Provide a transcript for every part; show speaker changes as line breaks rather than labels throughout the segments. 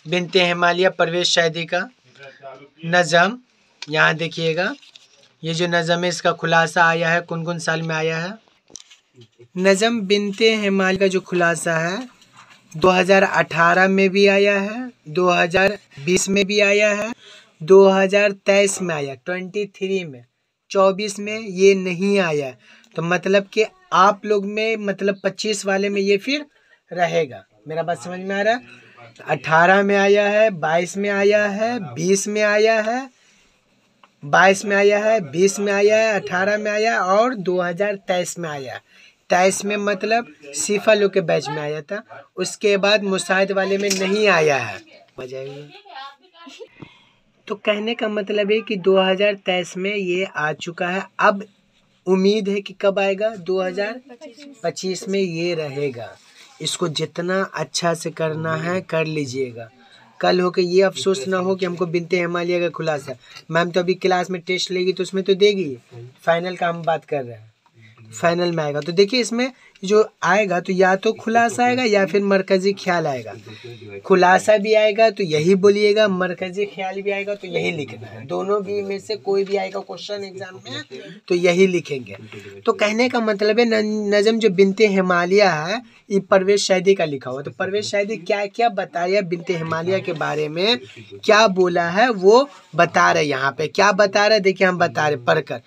बिनते हिमालय परवेज शादी का नज़म। यहाँ देखिएगा, ये जो नज़म है इसका खुलासा आया है, कौन कौन साल में आया है। नज़म बिनते हिमालय का जो खुलासा है 2018 में भी आया है, 2020 में भी आया है, 2023 में आया, 23 में, 24 में ये नहीं आया। तो मतलब कि आप लोग में मतलब 25 वाले में ये फिर रहेगा। मेरा बात समझ में आ रहा है। 18 में आया है, 22 में आया है, 20 में आया है, 22 में आया है, 20 में आया है, 18 में आया और 2023 में आया। 23 में मतलब सीफा लोग के बैच में आया था, उसके बाद मुसाहिद वाले में नहीं आया है। तो कहने का मतलब है कि 2023 में ये आ चुका है। अब उम्मीद है कि कब आएगा, 2025 में ये रहेगा। इसको जितना अच्छा से करना है कर लीजिएगा। कल हो के ये अफसोस ना हो कि हमको बिनते हिमालय का खुलासा। मैम तो अभी क्लास में टेस्ट लेगी तो उसमें तो देगी, फाइनल का हम बात कर रहे हैं, फाइनल में आएगा। तो देखिए इसमें जो आएगा तो या तो खुलासा आएगा या फिर मरकजी ख्याल आएगा। खुलासा भी आएगा तो यही बोलिएगा, मरकजी ख्याल भी आएगा तो यही लिखना है। दोनों भी में से कोई भी आएगा क्वेश्चन एग्जाम में तो यही लिखेंगे। तो कहने का मतलब है नज़म जो बिनते हिमालय है ये परवेज शादी का लिखा हुआ। तो परवेज शादी क्या क्या बताया बिनते हिमालय के बारे में, क्या बोला है वो बता रहे। यहाँ पे क्या बता रहे देखिए, हम बता रहे पढ़कर।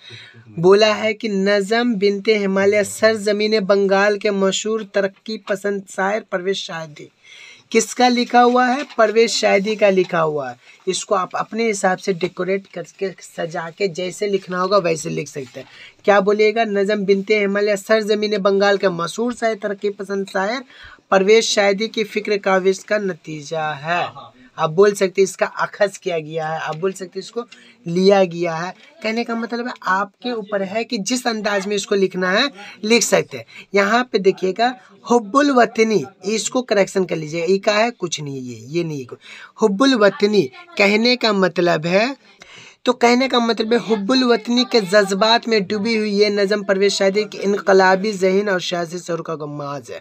बोला है कि नज़म बिनते हिमालय सरजमीन बंगाल के मशहूर तरक्की पसंद शायर परवेज शादी। किसका लिखा हुआ है, परवेज शादी का लिखा हुआ है। इसको आप अपने हिसाब से डेकोरेट करके सजा के जैसे लिखना होगा वैसे लिख सकते हैं। क्या बोलिएगा, नज़म बिनते हिमालय सरजमीन बंगाल के मशहूर शायर तरक्की पसंद शायर परवेज शादी की फिक्र काविश का नतीजा है। आप बोल सकते इसका अखज़ किया गया है, आप बोल सकते इसको लिया गया है। कहने का मतलब है आपके ऊपर है कि जिस अंदाज में इसको लिखना है लिख सकते हैं। यहाँ पे देखिएगा हुब्बुल वतनी, इसको करेक्शन कर लीजिएगा। ये का है कुछ नहीं, ये नहीं है। हुब्बुल वतनी कहने का मतलब है, तो कहने का मतलब है हुब्बुल वतनी के जज्बात में डूबी हुई ये नज़म परवेज शादी की इनकलाबी ज़हन और सियासी शऊर का गमाज है।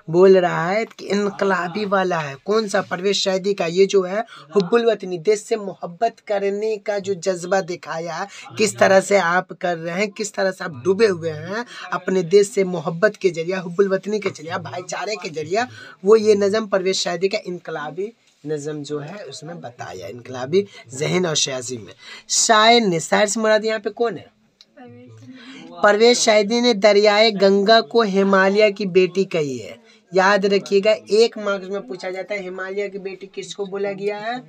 बोल रहा है कि इनकलाबी वाला है। कौन सा, परवेज शादी का। ये जो है हुब्बुल वतनी, देश से मोहब्बत करने का जो जज्बा दिखाया है, किस तरह से आप कर रहे हैं, किस तरह से आप डूबे हुए हैं अपने देश से मोहब्बत के जरिए, हुब्बुल वतनी के जरिए, भाईचारे के जरिए, वो ये नज़म परवेज शादी का इनकलाबी नज़म जो है उसमें बताया, इनकलाबी ज़हन और सियासी में। शायर ने, शायर से मुराद यहाँ पे कौन है, परवेज शादी ने दरियाए गंगा को हिमालय की बेटी कही है। याद रखिएगा, 1 मार्क्स में पूछा जाता है हिमालय की बेटी किसको बोला गया है,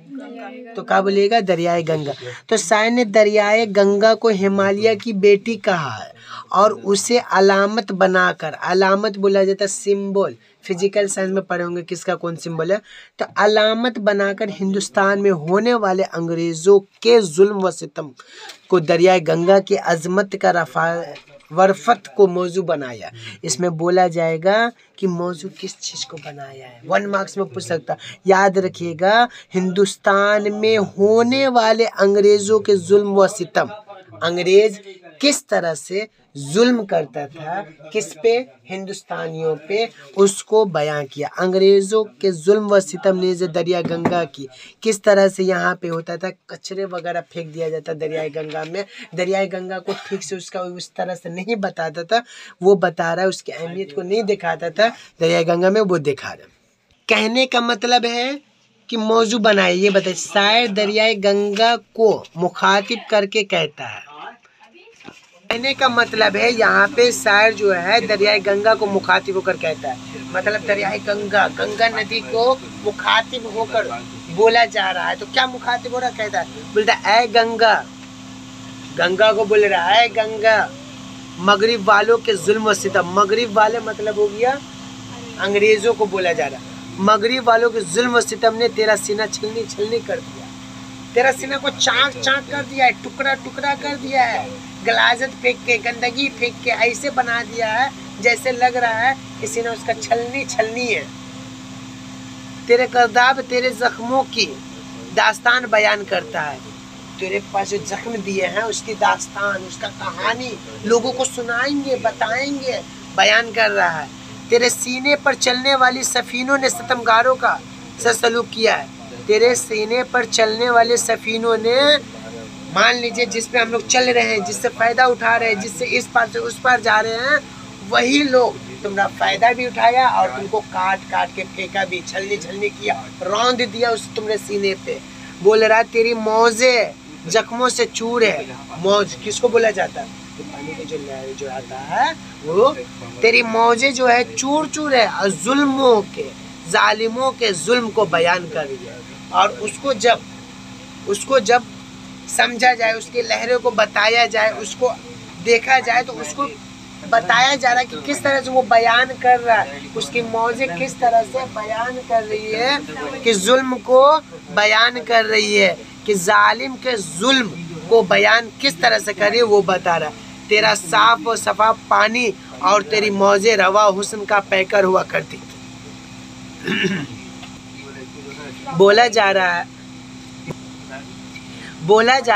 तो क्या बोलिएगा, दरियाए गंगा। तो शायर ने दरियाए गंगा को हिमालय की बेटी कहा है और उसे अलामत बनाकर, अलामत बोला जाता है सिंबल, फिजिकल साइंस में पढ़े होंगे किसका कौन सिंबल है, तो अलामत बनाकर हिंदुस्तान में होने वाले अंग्रेज़ों के जुल्म व सितम को दरियाए गंगा की अजमत का वरफत को मौजू बनाया। इसमें बोला जाएगा कि मौजू किस चीज़ को बनाया है, 1 मार्क्स में पूछ सकता। याद रखिएगा, हिंदुस्तान में होने वाले अंग्रेज़ों के जुल्म व सितम, अंग्रेज़ किस तरह से जुल्म करता था किस पे, हिंदुस्तानियों पे, उसको बयां किया। अंग्रेज़ों के जुल्म व सितम ने जो दरिया गंगा की किस तरह से यहाँ पे होता था, कचरे वगैरह फेंक दिया जाता दरिया गंगा में, दरिया गंगा को ठीक से उसका उस तरह से नहीं बताता था, वो बता रहा है, उसकी अहमियत को नहीं दिखाता था दरिया गंगा में, वो दिखा रहा। कहने का मतलब है कि मौजू बनाए, ये बताइए। शायर दरियाए गंगा को मुखातिब करके कहता है। कहने का मतलब है यहाँ पे शायर जो है दरियाए गंगा को मुखातिब होकर कहता है, मतलब दरियाए गंगा, गंगा नदी को मुखातिब होकर बोला जा रहा है। तो क्या मुखातिब हो रहा, कहता है, बोलता है ऐ गंगा, गंगा को बोल रहा है गंगा, मगरिब वालों के जुल्म व सितम, मगरिब वाले मतलब हो गया अंग्रेज़ों को बोला जा रहा है, मगरिब वालों के जुल्म व सितम ने तेरा सीना छलनी छलनी कर दिया, तेरा सीना को चाक चाक कर दिया है, टुकड़ा टुकड़ा कर दिया है, गलाजत फेंक के, गंदगी फेंक के ऐसे बना दिया है जैसे लग रहा है किसी ने उसका छलनी छलनी है। तेरे करदाब तेरे जख्मों की दास्तान बयान करता है, तेरे पास जो जख्म दिए हैं उसकी दास्तान, उसका कहानी लोगों को सुनाएंगे, बताएंगे, बयान कर रहा है। तेरे सीने पर चलने वाली सफीनों ने सितमगारों का सलूक किया है, तेरे सीने पर चलने वाले सफीनों ने, मान लीजिए जिस पे हम लोग चल रहे हैं, जिससे फायदा उठा रहे हैं, जिससे इस पार से उस पार जा रहे हैं, वही लोग तुम्हारा फायदा भी उठाया और तुमको काट काट के फेंका भी, छलनी छलनी किया, रौंद दिया उस तुम्हारे सीने पे। बोल रहा तेरी मौजे जख्मों से चूर है। मौज किसको बोला जाता है? पानी की जो लहर जो आता है वो तेरी मौजे जो है चूर चूर है, और जुल्मों के, जालिमों के जुल्म को बयान कर रही है। और उसको जब समझा जाए, उसकी लहरों को बताया जाए, उसको देखा जाए, तो उसको बताया जा रहा है कि किस तरह से वो बयान कर रहा है, उसकी मौजे किस तरह से बयान कर रही है, कि जुल्म को बयान कर रही है, कि जालिम के जुल्म को बयान किस तरह से करे वो बता रहा है। तेरा साफ व सफा पानी और तेरी मौजे रवा हुस्न का पैकर हुआ करती थी। बोला जा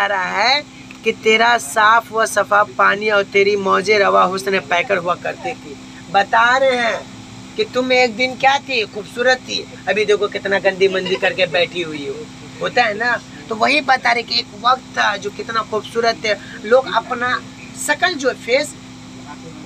रहा है कि तेरा साफ व सफा पानी और तेरी मौजे रवा हुस्न पैकर हुआ करती थी। बता रहे हैं कि तुम एक दिन क्या थी, खूबसूरत थी, अभी देखो कितना गंदी मंदी करके बैठी हुई हो, होता है ना। तो वही बता रहे कि एक वक्त था जो कितना खूबसूरत थे, लोग अपना शकल जो फेस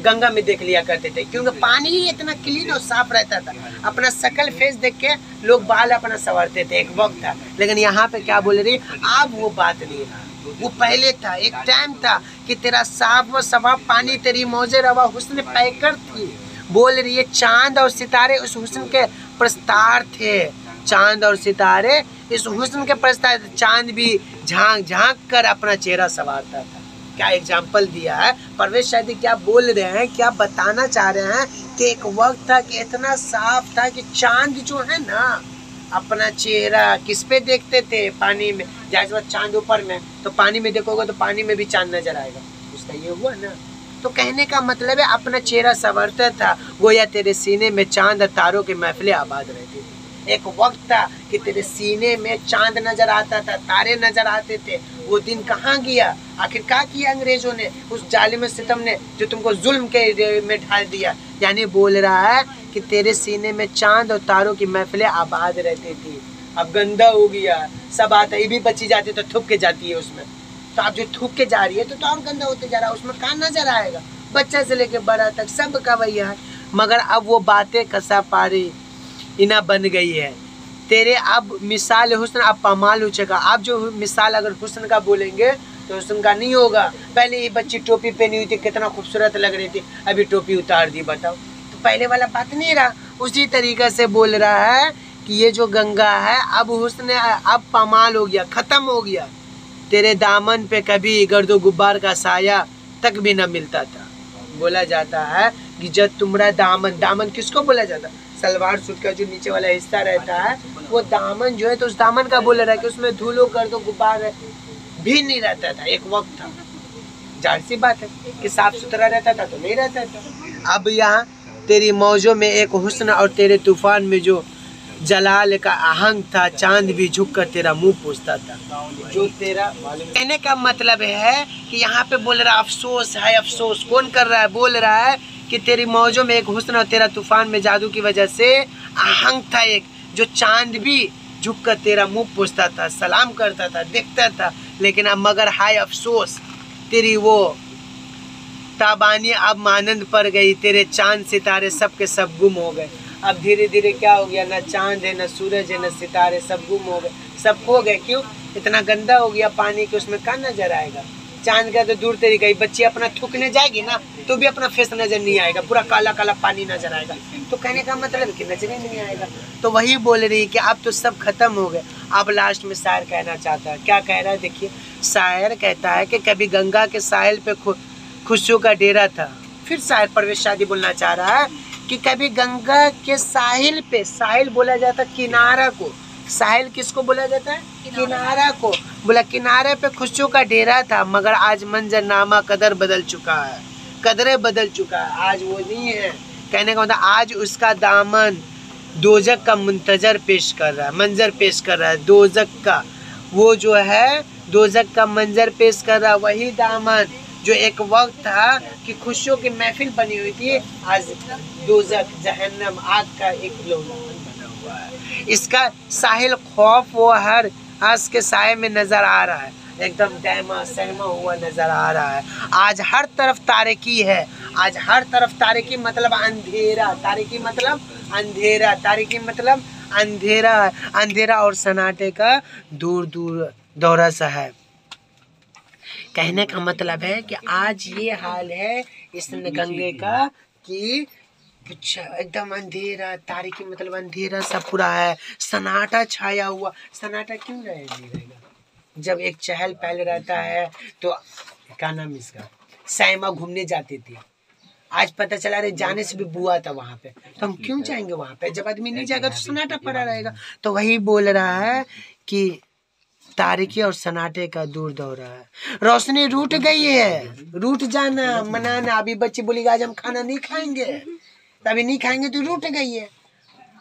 गंगा में देख लिया करते थे, क्योंकि पानी ही इतना क्लीन और साफ रहता था। अपना शकल फेस देख के लोग बाल अपना संवारते थे, एक वक्त था। लेकिन यहाँ पे क्या बोल रही, अब वो बात नहीं रहा, वो पहले था, एक टाइम था कि तेरा साफ व सफा पानी, तेरी मौजे रवा हुस्न पैकर थी। बोल रही है चांद और सितारे उस हुस्न के प्रस्तार थे, चांद और सितारे इस हुस्न के प्रस्तार थे। चांद भी झांक झांक कर अपना चेहरा संवारता था। क्या एग्जाम्पल दिया है परवेश शादी, क्या बोल रहे हैं, क्या बताना चाह रहे हैं कि एक वक्त था कि इतना साफ था कि चांद जो है ना अपना चेहरा किस पे देखते थे, पानी में। जैसे चांद ऊपर में, तो पानी में देखोगे तो पानी में भी चांद नजर आएगा, उसका ये हुआ ना। तो कहने का मतलब है अपना चेहरा संवरता था, गोया तेरे सीने में चांद और तारों की महफिलें आबाद रहती थी। एक वक्त था कि तेरे सीने में चांद नजर आता था, तारे नजर आते थे। वो दिन कहाँ गया? आखिर क्या किया अंग्रेजों ने, उस जालिम सितम ने, जो तुमको जुल्म के में ढाल दिया। यानी बोल रहा है कि तेरे सीने में चांद और तारों की महफिलें आबाद रहती थी। अब गंदा हो गया, सब आता ये भी बची जाती तो थूक के जाती है उसमें, तो अब जो थूक के जा रही है तो और गंदा होते जा रहा है, उसमें कहाँ नजर आएगा? बच्चा से लेके बड़ा तक सब का वही है। मगर अब वो बातें कसा पारी इना बन गई है। तेरे अब मिसाल हुस्न अब पमाल हो चुका। अब जो मिसाल अगर हुस्न का बोलेंगे तो हुस्न का नहीं होगा। पहले ये बच्ची टोपी पहनी हुई थी, कितना खूबसूरत लग रही थी, अभी टोपी उतार दी, बताओ। तो पहले वाला बात नहीं रहा। उसी तरीके से बोल रहा है कि ये जो गंगा है अब हुस्न अब पमाल हो गया, ख़त्म हो गया। तेरे दामन पे कभी गर्दो गुब्बार का साया तक भी न मिलता था। बोला जाता है कि जब तुम्हारा दामन, दामन किसको बोला जाता है? सलवार सूट का जो नीचे वाला हिस्सा रहता है वो दामन जो है, तो उस दामन का बोल रहा है कि उसमें धूलो कर दो गुब्बार भी नहीं रहता था। एक वक्त था, जाहिर सी बात है कि साफ सुथरा रहता था तो नहीं रहता था। अब यहाँ तेरी मौजों में एक हुस्न और तेरे तूफान में जो जलाल का आहंग था, चांद भी झुक कर तेरा मुंह पूछता था। जो तेरा कहने का मतलब है कि यहाँ पे बोल रहा अफसोस है, अफसोस कौन कर रहा है? बोल रहा है कि तेरी मौजों में एक हुस्न और तेरा तूफान में जादू की वजह से आहंग था एक, जो चांद भी झुक कर तेरा मुंह पूछता था, सलाम करता था, देखता था। लेकिन अब मगर हाय अफसोस, तेरी वो ताबानी अब मानंद पर गई, तेरे चांद सितारे सब के सब गुम हो गए। अब धीरे धीरे क्या हो गया, ना चांद है, ना सूरज है, ना सितारे, सब गुम हो गए, सब खो गए। क्यों? इतना गंदा हो गया पानी कि उसमें कहाँ नजर आएगा? चांद का तो दूर तरीका ही, बच्ची अपना थूकने जाएगी ना तो भी अपना फेस नजर नहीं आएगा, पूरा काला काला पानी नजर आएगा। तो कहने का मतलब कि नजर ही नहीं आएगा। तो वही बोल रही है कि अब तो सब खत्म हो गए। अब लास्ट में शायर कहना चाहता है, क्या कह रहा है देखिए। शायर कहता है कि कभी गंगा के साहिल पे खुशियों का डेरा था। फिर शायर परवेश शादी बोलना चाह रहा है कि कभी गंगा के साहिल पे, साहिल बोला जाता किनारा को, साहिल किसको बोला जाता है? किनारा को। बोला किनारे पे खुशियों का डेरा था, मगर आज मंजरनामा कदर बदल चुका है, कदरें बदल चुका है, आज वो नहीं है। कहने का मतलब आज उसका दामन दोजक का मुंतजर पेश कर रहा है, मंजर पेश कर रहा है। दोजक का वो जो है, दोजक का मंजर पेश कर रहा है, वही दामन जो एक वक्त था कि खुशियों की महफिल बनी हुई थी, आज दोजक जहन्नम आग का एक लोहा बना हुआ है। इसका साहिल खौफ वो हर आज के साये में नजर आ रहा है, एकदम डैमा सहमा हुआ नजर आ रहा है। आज हर तरफ तारीकी है, आज हर तरफ तारीकी मतलब अंधेरा, तारीकी मतलब अंधेरा, तारीकी मतलब अंधेरा, अंधेरा और सन्नाटे का दूर दूर दौरा सा है। कहने का मतलब है कि आज ये हाल है इस गंगे का कि कुछ एकदम अंधेरा, तारीकी मतलब अंधेरा सा पूरा है, सन्नाटा छाया हुआ। सन्नाटा क्यों रहेगा जब एक चहल पहल रहता है। तो क्या नाम इसका, साइमा घूमने जाती थी, आज पता चला रे जाने से भी बुआ था वहाँ पे, तो हम क्यों जाएंगे वहाँ पे। जब आदमी नहीं जाएगा तो सन्नाटा पड़ा रहेगा। तो वही बोल रहा है कि तारीकी और सन्नाटे का दूर दौरा है। रोशनी रूठ गई है, रूठ जाना मनाना। अभी बच्ची बोलेगा आज हम खाना नहीं खाएंगे, तभी नहीं खाएंगे तो रूठ गई है।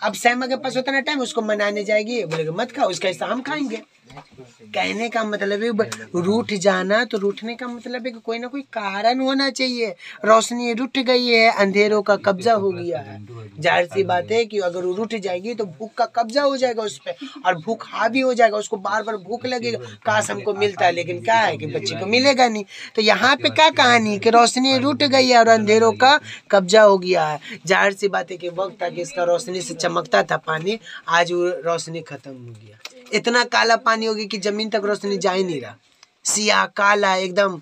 अब सैमा के पास उतना टाइम, उसको मनाने जाएगी, बोलेगा मत खाओ, उसका हिस्सा हम खाएंगे। कहने का मतलब है रूठ जाना, तो रूठने का मतलब है कि कोई ना कोई कारण होना चाहिए। रोशनी रूठ गई है, अंधेरों का कब्जा हो गया है। जाहिर सी बात है कि अगर वो रूठ जाएगी तो भूख का कब्जा हो जाएगा उस पर, और भूख हावी हो जाएगा, उसको बार बार भूख लगेगा, काश हमको मिलता है, लेकिन क्या है कि बच्चे को मिलेगा नहीं। तो यहाँ पे क्या कहानी कि रोशनी रूठ गई है और अंधेरों का कब्जा हो गया है। जाहिर सी बात है कि वक्त था कि इसका रोशनी से चमकता था पानी, आज वो रोशनी खत्म हो गया। इतना काला पानी हो गया कि जमीन तक रोशनी जा ही नहीं रहा, सियाह काला एकदम,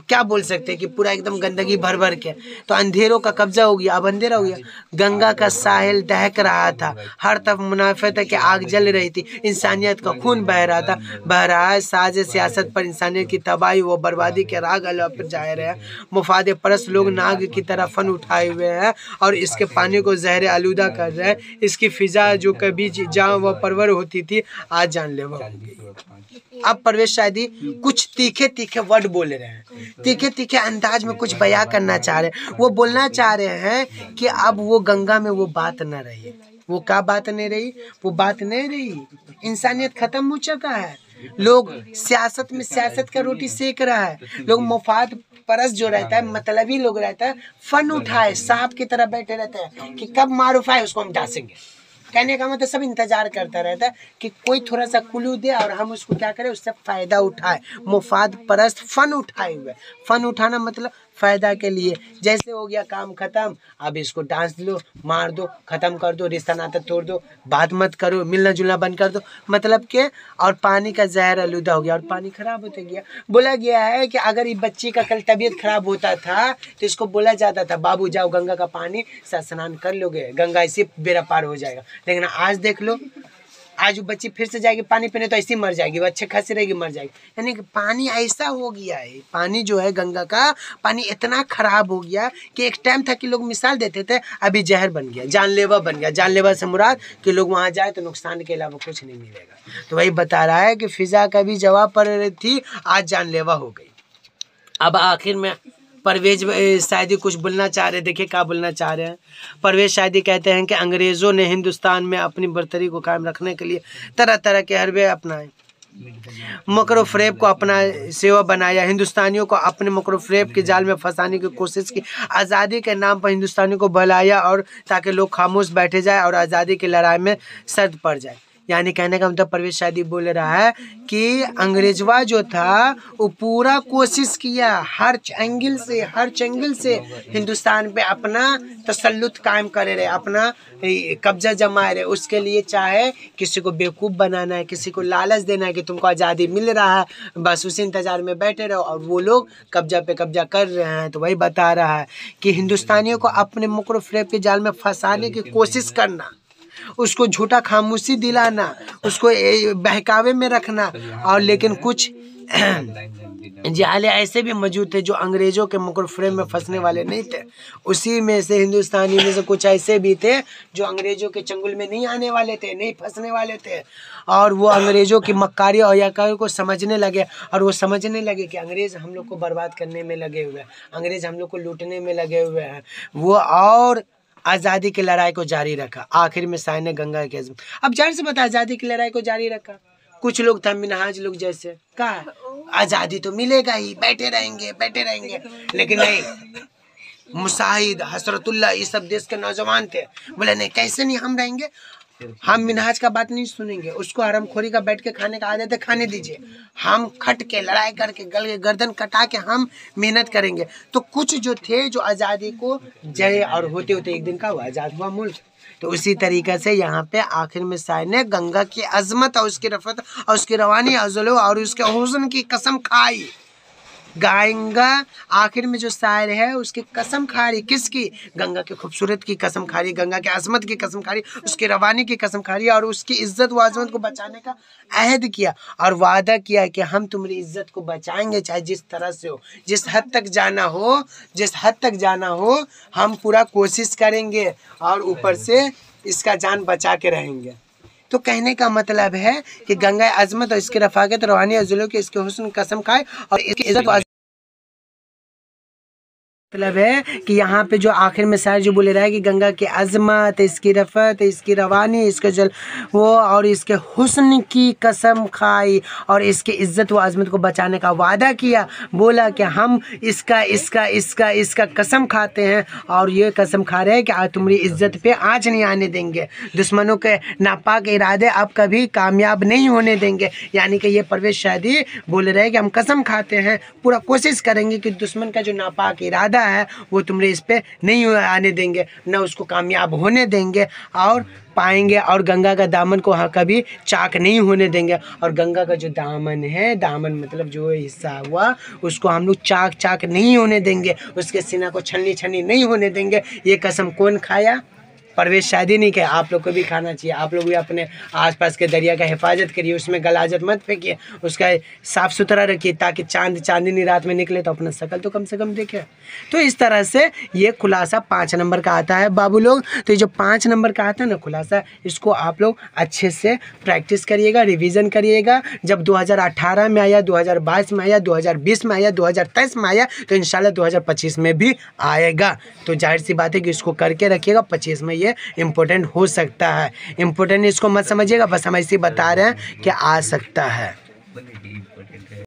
क्या बोल सकते हैं कि पूरा एकदम गंदगी भर भर के। तो अंधेरों का कब्जा हो गया, अब अंधेरा हो गया। गंगा का साहिल दहक रहा था, हर तरफ मुनाफियत की आग जल रही थी, इंसानियत का खून बह रहा था, बह रहा है। साज सियासत पर इंसानियत की तबाही व बर्बादी के राग अल्लाह पर जाए रहे हैं। मुफाद परस्त लोग नाग की तरह फन उठाए हुए हैं और इसके पानी को जहर आलूदा कर रहे हैं। इसकी फिजा जो कभी जहाँ व परवर होती थी आज जानलेवा हो गई। अब परवेश शायदी कुछ तीखे तीखे वर्ड बोल रहे हैं, तीखे तीखे अंदाज में कुछ बयां करना चाह रहे हैं। वो बोलना चाह रहे हैं कि अब वो गंगा में वो बात न रही। वो क्या बात नहीं रही, वो बात नहीं रही, इंसानियत खत्म हो चुका है। लोग सियासत में सियासत का रोटी सेक रहा है। लोग मुफाद परस जो रहता है, मतलबी लोग रहता है, फन उठाए सांप की तरह बैठे रहते हैं कि कब मारूफ आए उसको हम डांसेंगे। कहने का मतलब सब इंतजार करता रहता है कि कोई थोड़ा सा कुलू दे और हम उसको क्या करें, उससे फ़ायदा उठाए। मुफाद परस्त फन उठाए हुए, फन उठाना मतलब फ़ायदा के लिए। जैसे हो गया काम ख़त्म, अब इसको डांस लो, मार दो, ख़त्म कर दो, रिश्ता नाता तोड़ दो, बात मत करो, मिलना जुलना बंद कर दो, मतलब के। और पानी का जहर आलूदा हो गया और पानी ख़राब होते गया। बोला गया है कि अगर ये बच्ची का कल तबीयत ख़राब होता था तो इसको बोला जाता था बाबू जाओ गंगा का पानी से स्नान कर लोगे, गंगा इसी बेड़ा पार हो जाएगा। लेकिन आज देख लो, आज वो बच्ची फिर से जाएगी पानी पीने तो ऐसी मर जाएगी, वो अच्छे खासी रहेगी मर जाएगी। यानी कि पानी ऐसा हो गया है, पानी जो है गंगा का पानी इतना खराब हो गया कि एक टाइम था कि लोग मिसाल देते थे, अभी जहर बन गया, जानलेवा बन गया। जानलेवा से मुराद कि लोग वहाँ जाए तो नुकसान के अलावा कुछ नहीं मिलेगा। तो वही बता रहा है कि फिजा का भी जवाब पड़ रही थी, आज जानलेवा हो गई। अब आखिर में परवेज शायदी कुछ बोलना चाह रहे, देखिए क्या बोलना चाह रहे हैं। परवेज शायदी कहते हैं कि अंग्रेज़ों ने हिंदुस्तान में अपनी बर्तरी को कायम रखने के लिए तरह तरह के हरबे अपनाए, मकरो फ़रेब को अपना सेवा बनाया, हिंदुस्तानियों को अपने मकरो फ़रेब के जाल में फंसाने की कोशिश की, आज़ादी के नाम पर हिंदुस्तानियों को बहलाया और ताकि लोग खामोश बैठे जाए और आज़ादी की लड़ाई में शर्त पड़ जाए। यानी कहने का मतलब परवेज शायदी बोल रहा है कि अंग्रेजवा जो था वो पूरा कोशिश किया हर एंगल से, हर चंगल से हिंदुस्तान पे अपना तसल्लुत कायम करे रहे, अपना कब्जा जमाए रहे। उसके लिए चाहे किसी को बेवकूफ़ बनाना है, किसी को लालच देना है कि तुमको आज़ादी मिल रहा है, बस उसी इंतज़ार में बैठे रहो, और वो लोग कब्जा पे कब्जा कर रहे हैं। तो वही बता रहा है कि हिंदुस्तानियों को अपने मुकर्रर फ़रेब के जाल में फंसाने की कोशिश करना, उसको झूठा खामोशी दिलाना, उसको बहकावे में रखना। और लेकिन कुछ जाले ऐसे भी मौजूद थे जो अंग्रेज़ों के मुकर्रर फ़रेब में फंसने वाले नहीं थे। उसी में से हिंदुस्तानी में से कुछ ऐसे भी थे जो अंग्रेज़ों के चंगुल में नहीं आने वाले थे, नहीं फंसने वाले थे। और वो अंग्रेज़ों की मक्कारी और याकारी को समझने लगे, और वो समझने लगे कि अंग्रेज़ हम लोग को बर्बाद करने में लगे हुए हैं, अंग्रेज़ हम लोग को लूटने में लगे हुए हैं। वो और आज़ादी की लड़ाई को जारी रखा। आखिर में साईं ने गंगा के अब जाहिर से बता आज़ादी की लड़ाई को जारी रखा। कुछ लोग था मिनहाज लोग जैसे कहा आज़ादी तो मिलेगा ही, बैठे रहेंगे बैठे रहेंगे, लेकिन नहीं, मुसाहिद हसरतुल्लाह ये सब देश के नौजवान थे, बोले नहीं कैसे नहीं हम रहेंगे, हम मिनहाज का बात नहीं सुनेंगे, उसको हरामखोरी का बैठ के खाने का आदत है, खाने दीजिए। हम खट के लड़ाई करके गर्दन कटा के हम मेहनत करेंगे। तो कुछ जो थे जो आज़ादी को जय और होते होते एक दिन का वो आज़ाद हुआ मुल्क। तो उसी तरीके से यहाँ पे आखिर में शायर ने गंगा की अजमत और उसकी रफ़त और उसकी रवानी अज़लो और उसके हुस्न की कसम खाई। गंगा आखिर में जो शायर है उसकी कसम खा रही, किसकी? गंगा की खूबसूरत की कसम खा रही, गंगा की अजमत की कसम खा रही, उसकी रवानी की कसम खा रही और उसकी इज्जत व अजमत को बचाने का अहद किया और वादा किया कि हम तुम्हारी इज्जत को बचाएंगे, चाहे जिस तरह से हो, जिस हद तक जाना हो, जिस हद तक जाना हो हम पूरा कोशिश करेंगे और ऊपर से इसका जान बचा के रहेंगे। तो कहने का मतलब है कि गंगा अजमत और इसके रफ़ाकत रवानी अज़लो के इसके हुस्न कसम खाए और इसकी इज्जत मतलब है कि यहाँ पे जो आखिर में शायर जो बोले रहा है कि गंगा की अजमत, इसकी रफ़त, इसकी रवानी, इसके जल वो और इसके हुस्न की कसम खाई और इसकी इज्जत व अजमत को बचाने का वादा किया। बोला कि हम इसका कसम खाते हैं और ये कसम खा रहे हैं कि आज तुम्हारी इज्जत पे आँच नहीं आने देंगे, दुश्मनों के नापाक इरादे अब कभी कामयाब नहीं होने देंगे। यानी कि ये परवेज़ शादी बोल रहे हैं कि हम कसम खाते हैं, पूरा कोशिश करेंगे कि दुश्मन का जो नापाक इरादा है वो तुम्हारे इस पे नहीं आने देंगे, न उसको कामयाब होने देंगे और पाएंगे और गंगा का दामन को हाँ कभी चाक नहीं होने देंगे। और गंगा का जो दामन है, दामन मतलब जो हिस्सा हुआ उसको हम लोग चाक नहीं होने देंगे, उसके सीना को छन्नी नहीं होने देंगे। ये कसम कौन खाया? परवेज़ शादी नहीं किया। आप लोग को भी खाना चाहिए। आप लोग भी अपने आसपास के दरिया का हिफाजत करिए, उसमें गलाजत मत फेंकिए, उसका साफ़ सुथरा रखिए ताकि चांदनी रात में निकले तो अपना शकल तो कम से कम देखे। तो इस तरह से ये खुलासा 5 नंबर का आता है बाबू लोग। तो ये जो 5 नंबर का आता है ना खुलासा, इसको आप लोग अच्छे से प्रैक्टिस करिएगा, रिविज़न करिएगा। जब 2018 में आया, 2022 में आया, 2020 में आया, 2023 में आया तो इंशाल्लाह 2025 में भी आएगा। तो जाहिर सी बात है कि इसको करके रखिएगा, 25 में ये इम्पोर्टेंट हो सकता है। इम्पोर्टेंट इसको मत समझिएगा, बस हम ऐसे बता रहे हैं कि आ सकता है।